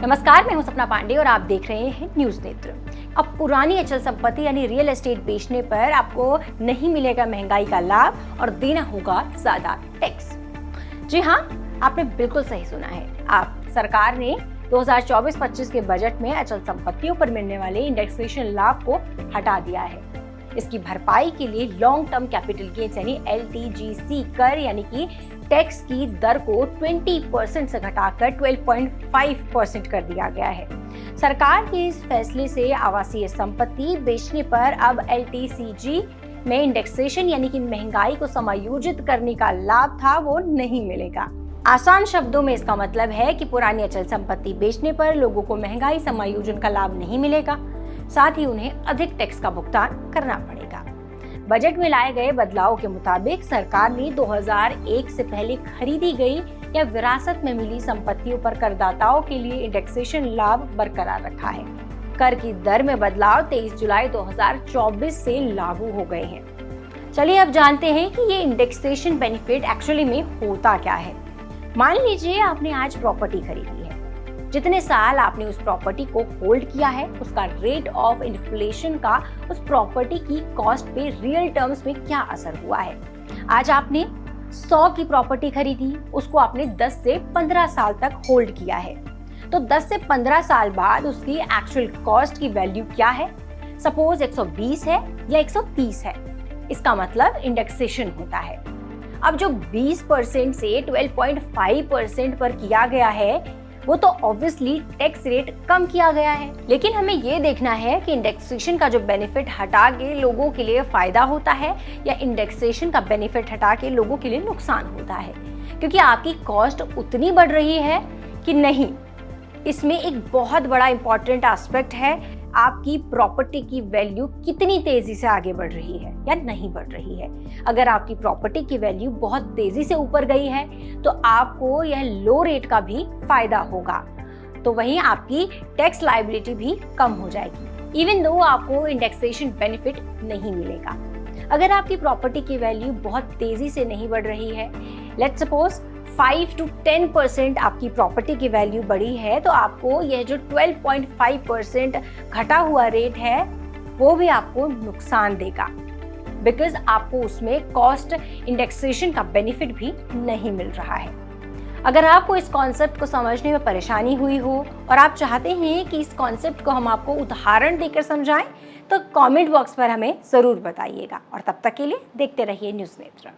नमस्कार, मैं हूं सपना पांडे और आप देख रहे हैं न्यूज नेत्र। अब पुरानी अचल संपत्ति यानी रियल एस्टेट बेचने पर आपको नहीं मिलेगा महंगाई का लाभ और देना होगा ज्यादा टैक्स। जी हाँ, आपने बिल्कुल सही सुना है। सरकार ने 2024-25 के बजट में अचल संपत्तियों पर मिलने वाले इंडेक्सेशन लाभ को हटा दिया है। इसकी भरपाई के लिए लॉन्ग टर्म कैपिटल गेन्स यानी LTGC कर यानी कि टैक्स की दर को 20% से घटाकर 12.5% कर दिया गया है। सरकार के इस फैसले से आवासीय संपत्ति बेचने पर अब LTCG में इंडेक्सेशन यानी कि महंगाई को समायोजित करने का लाभ था वो नहीं मिलेगा। आसान शब्दों में इसका मतलब है कि पुरानी अचल संपत्ति बेचने पर लोगों को महंगाई समायोजन का लाभ नहीं मिलेगा, साथ ही उन्हें अधिक टैक्स का भुगतान करना पड़ेगा। बजट में लाए गए बदलाव के मुताबिक सरकार ने 2001 से पहले खरीदी गई या विरासत में मिली संपत्तियों पर करदाताओं के लिए इंडेक्सेशन लाभ बरकरार रखा है। कर की दर में बदलाव 23 जुलाई 2024 से लागू हो गए हैं। चलिए अब जानते हैं कि ये इंडेक्सेशन बेनिफिट एक्चुअली में होता क्या है। मान लीजिए आपने आज प्रॉपर्टी खरीदी है। जितने साल आपने उस प्रॉपर्टी को होल्ड किया है उसका रेट ऑफ इन्फ्लेशन का उस प्रॉपर्टी की कॉस्ट पे रियल टर्म्स में क्या असर हुआ है। आज आपने 100 की प्रॉपर्टी खरीदी, उसको आपने 10 से 15 साल तक होल्ड किया है, तो 10 से 15 साल बाद उसकी एक्चुअल कॉस्ट की वैल्यू क्या है। सपोज 120 है या 130 है, इसका मतलब इंडेक्सेशन होता है। अब जो 20% से 12.5% पर किया गया है वो तो ऑब्वियसली टैक्स रेट कम किया गया है, लेकिन हमें ये देखना है कि इंडेक्सेशन का जो बेनिफिट हटा के लोगों के लिए फायदा होता है या इंडेक्सेशन का बेनिफिट हटा के लोगों के लिए नुकसान होता है, क्योंकि आपकी कॉस्ट उतनी बढ़ रही है कि नहीं। इसमें एक बहुत बड़ा इंपॉर्टेंट एस्पेक्ट है, आपकी प्रॉपर्टी की वैल्यू कितनी तेजी से आगे बढ़ रही है या नहीं बढ़ रही है। अगर आपकी प्रॉपर्टी की वैल्यू बहुत तेजी से ऊपर गई है तो आपको यह लो रेट का भी फायदा होगा, तो वहीं आपकी टैक्स लायबिलिटी भी कम हो जाएगी, इवन दो आपको इंडेक्सेशन बेनिफिट नहीं मिलेगा। अगर आपकी प्रॉपर्टी की वैल्यू बहुत तेजी से नहीं बढ़ रही है, लेट्स सपोज 5 to 10% आपकी प्रॉपर्टी की वैल्यू बढ़ी है, तो आपको यह जो 12.5% घटा हुआ रेट है वो भी आपको नुकसान देगा, बिकॉज आपको उसमें कॉस्ट इंडेक्सेशन का बेनिफिट भी नहीं मिल रहा है। अगर आपको इस कॉन्सेप्ट को समझने में परेशानी हुई हो और आप चाहते हैं कि इस कॉन्सेप्ट को हम आपको उदाहरण देकर समझाएं, तो कमेंट बॉक्स पर हमें जरूर बताइएगा। और तब तक के लिए देखते रहिए न्यूज़ नेत्र।